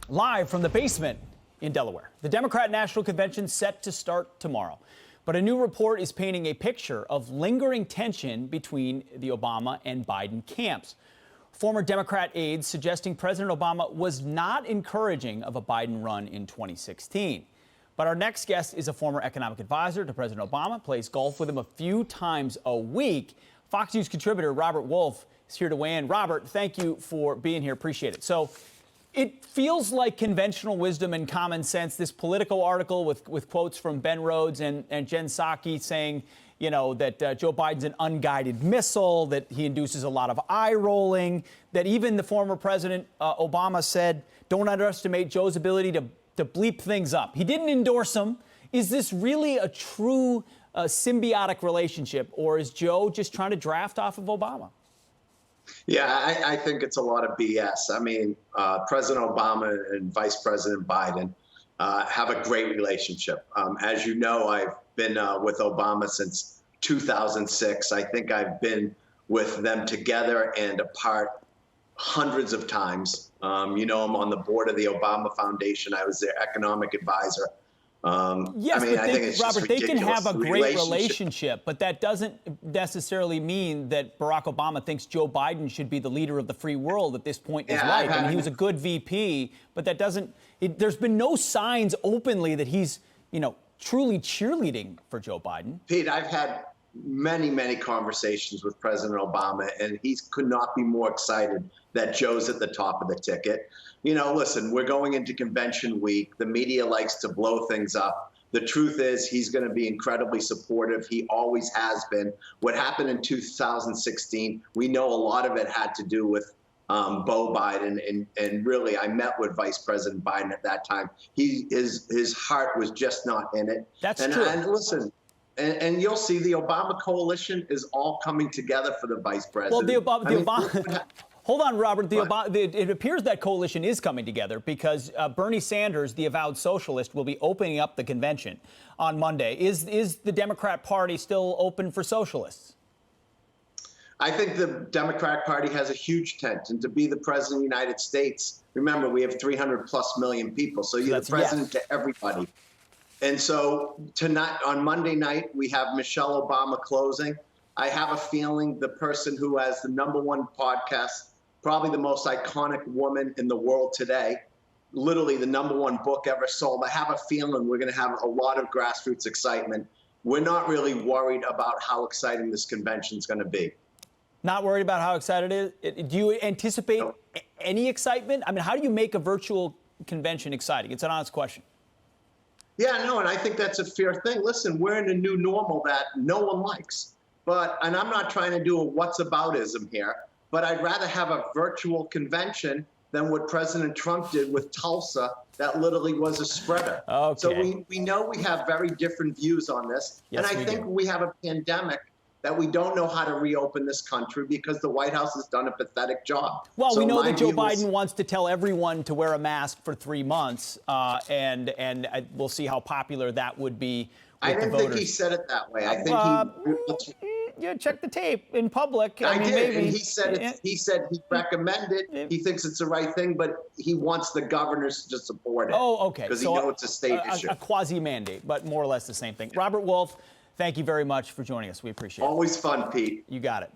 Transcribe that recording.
Live from the basement in Delaware. The Democrat National Convention set to start tomorrow. But a new report is painting a picture of lingering tension between the Obama and Biden camps. Former Democrat aides suggesting President Obama was not encouraging of a Biden run in 2016. But our next guest is a former economic advisor to President Obama, plays golf with him a few times a week. Fox News contributor Robert Wolf is here to weigh in. Robert, thank you for being here. Appreciate it. So it feels like conventional wisdom and common sense, this Politico article with quotes from Ben Rhodes and Jen Psaki saying, you know, that Joe Biden's an unguided missile, that he induces a lot of eye rolling, that even the former President Obama said, don't underestimate Joe's ability to bleep things up. He didn't endorse him. Is this really a true symbiotic relationship, or is Joe just trying to draft off of Obama? Yeah, I think it's a lot of BS. I mean, President Obama and Vice President Biden have a great relationship. As you know, I've been with Obama since 2006. I think I've been with them together and apart hundreds of times. You know, I'm on the board of the Obama Foundation. I was their economic advisor. Yes, I mean, but I think it's Robert, they can have a great relationship, but that doesn't necessarily mean that Barack Obama thinks Joe Biden should be the leader of the free world at this point in his life. I mean, he was a good VP, but that doesn't. There's been no signs openly that he's, you know, truly cheerleading for Joe Biden. Pete, I've had many conversations with President Obama, and he could not be more excited that Joe's at the top of the ticket. You know, listen, we're going into convention week. The media likes to blow things up. The truth is he's going to be incredibly supportive. He always has been. What happened in 2016, we know a lot of it had to do with Beau Biden, and really, I met with Vice President Biden at that time. His heart was just not in it. That's true. And listen, and you'll see the Obama coalition is all coming together for the vice president. Well, Obama. Hold on, Robert. It appears that coalition is coming together because Bernie Sanders, the avowed socialist, will be opening up the convention on Monday. Is the Democrat Party still open for socialists? I think the Democratic Party has a huge tent, and to be the president of the United States, remember, we have 300+ million people, so you're the president to everybody. And so tonight, on Monday night, we have Michelle Obama closing. I have a feeling the person who has the #1 podcast, probably the most iconic woman in the world today, literally the #1 book ever sold. I have a feeling we're going to have a lot of grassroots excitement. We're not really worried about how exciting this convention is going to be. Not worried about how excited it is? Do you anticipate any excitement? I mean, how do you make a virtual convention exciting? It's an honest question. Yeah, no, and I think that's a fair thing. Listen, we're in a new normal that no one likes. And I'm not trying to do a whatsaboutism here, but I'd rather have a virtual convention than what President Trump did with Tulsa. That literally was a spreader. Okay. So we know we have very different views on this. Yes, and I think we have a pandemic that we don't know how to reopen this country because the White House has done a pathetic job. Well, so we know that Joe Biden wants to tell everyone to wear a mask for 3 months, and we'll see how popular that would be with the voters. I didn't think he said it that way. I think yeah, check the tape in public. I mean, did, maybe. and he said he recommended it. He thinks it's the right thing, but he wants the governors to support it. Oh, okay. Because he knows it's a state issue. A quasi-mandate, but more or less the same thing. Robert Wolf, thank you very much for joining us. We appreciate it. Always fun, Pete. You got it.